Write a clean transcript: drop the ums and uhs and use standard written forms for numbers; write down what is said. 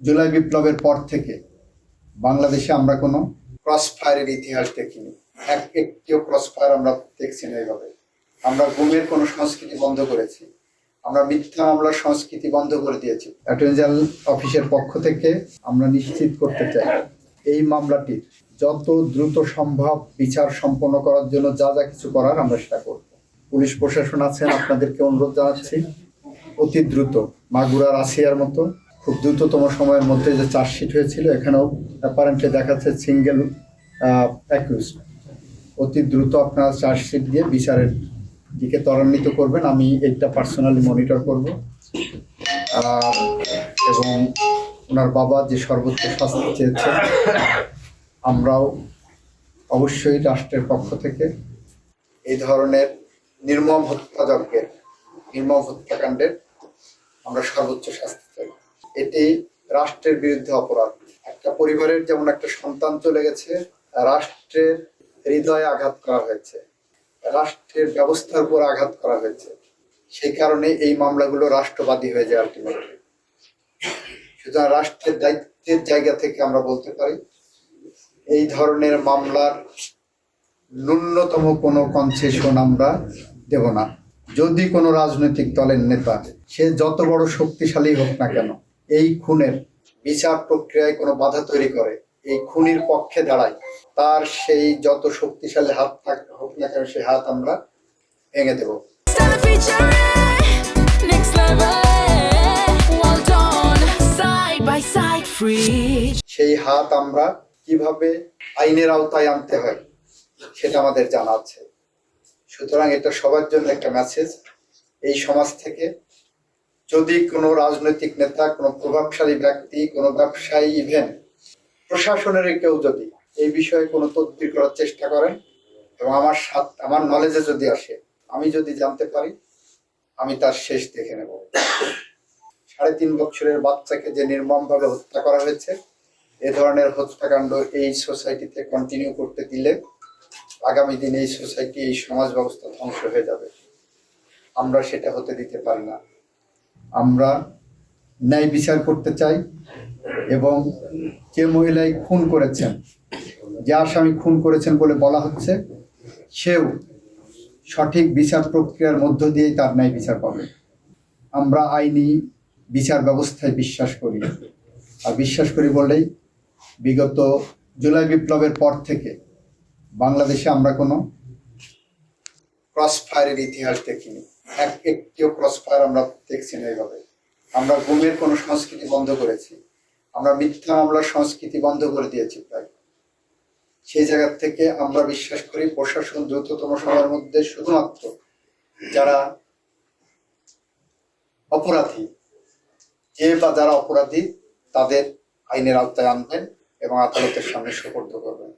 জুলাই বিপ্লবের পর থেকে বাংলাদেশে আমরা কোনো ক্রস ফায়ারের ইতিহাস দেখিনি। একটিও ক্রস ফায়ার আমরা দেখছি না। এইভাবে আমরা গুমের কোনো সংস্কৃতি বন্ধ করেছি, আমরা মিথ্যা মামলার সংস্কৃতি বন্ধ করে দিয়েছি। অ্যাটর্নি জেনারেল অফিসের পক্ষ থেকে আমরা নিশ্চিত করতে চাই এই মামলাটির যত দ্রুত সম্ভব বিচার সম্পন্ন করার জন্য যা যা কিছু করার আমরা সেটা করব। পুলিশ প্রশাসন আছেন, আপনাদেরকে অনুরোধ জানাচ্ছি অতি দ্রুত মাগুরার আসিয়ার মতো খুব দ্রুততম সময়ের মধ্যে যে চার্জশিট হয়েছিল, এখানেও অ্যাপারেন্টলি দেখাচ্ছে সিঙ্গেল অ্যাকিউজড, অতি দ্রুত আপনারা চার্জশিট দিয়ে বিচারের দিকে ত্বরান্বিত করবেন। আমি এটা পার্সোনালি মনিটর করব এবং ওনার বাবা যে সর্বোচ্চ শাস্তি চেয়েছে, আমরাও অবশ্যই রাষ্ট্রের পক্ষ থেকে এই ধরনের নির্মম হত্যাযজ্ঞের, নির্মম হত্যাকাণ্ডের আমরা সর্বোচ্চ শাস্তি চাই। এটি রাষ্ট্রের বিরুদ্ধে অপরাধ। একটা পরিবারের যেমন একটা সন্তান চলে গেছে, রাষ্ট্রের হৃদয়ে আঘাত করা হয়েছে, রাষ্ট্রের ব্যবস্থার উপর আঘাত করা হয়েছে। সেই কারণে এই মামলাগুলো রাষ্ট্রবাদী হয়ে যায় আলটিমেটলি। সুতরাং রাষ্ট্রের দায়িত্বের জায়গা থেকে আমরা বলতে পারি এই ধরনের মামলার ন্যূনতম কোনো কনসেশন আমরা দেব না। যদি কোনো রাজনৈতিক দলের নেতা, সে যত বড় শক্তিশালী হোক না কেন, এই খুনের বিচার প্রক্রিয়ায় কোনো বাধা তৈরি করে, এই খুনির পক্ষে দাঁড়ায়, তার সেই যত শক্তিশালী হাত হোক না কেন, সে হাত আমরা ভেঙে দেব। সেই হাত আমরা কিভাবে আইনের আওতায় আনতে হয় সেটা আমাদের জানা আছে। সুতরাং এটা সবার জন্য একটা মেসেজ। এই সমাজ থেকে যদি কোনো রাজনৈতিক নেতা, কোনো প্রভাবশালী ব্যক্তি, কোনো ব্যবসায়ী, ইভেন প্রশাসনের কেউ যদি এই বিষয়ে কোনো তদবির করার চেষ্টা করেন এবং আমার নলেজে যদি আসে, আমি যদি জানতে পারি, আমি তার শেষ দেখে নেব। 3.5 বছরের বাচ্চাকে যে নির্মমভাবে হত্যা করা হয়েছে, এ ধরনের হত্যাকাণ্ড এই সোসাইটিতে কন্টিনিউ করতে দিলে আগামী দিনে এই সোসাইটি, এই সমাজ ব্যবস্থা ধ্বংস হয়ে যাবে। আমরা সেটা হতে দিতে পারি না। আমরা ন্যায় বিচার করতে চাই এবং যে মহিলাই খুন করেছেন, যে আসামি খুন করেছেন বলে বলা হচ্ছে, সেও সঠিক বিচার প্রক্রিয়ার মধ্য দিয়েই তার ন্যায় বিচার পাবে। আমরা আইনি বিচার ব্যবস্থায় বিশ্বাস করি, আর বিশ্বাস করি বলেই বিগত জুলাই বিপ্লবের পর থেকে বাংলাদেশে আমরা কোনো ক্রস ফায়ারের ইতিহাস দেখিনি। একটিও ক্রস ফায়ার আমরা দেখছি না। এইভাবে আমরা গুমের কোনো সংস্কৃতি বন্ধ করেছি, আমরা মিথ্যা মামলার সংস্কৃতি বন্ধ করে দিয়েছি প্রায়। সেই জায়গা থেকে আমরা বিশ্বাস করি প্রশাসন দ্রুততম সময়ের মধ্যে শুধুমাত্র যারা অপরাধী, যারা অপরাধী তাদের আইনের আওতায় আনবেন এবং আদালতের সামনে সোপর্দ করবেন।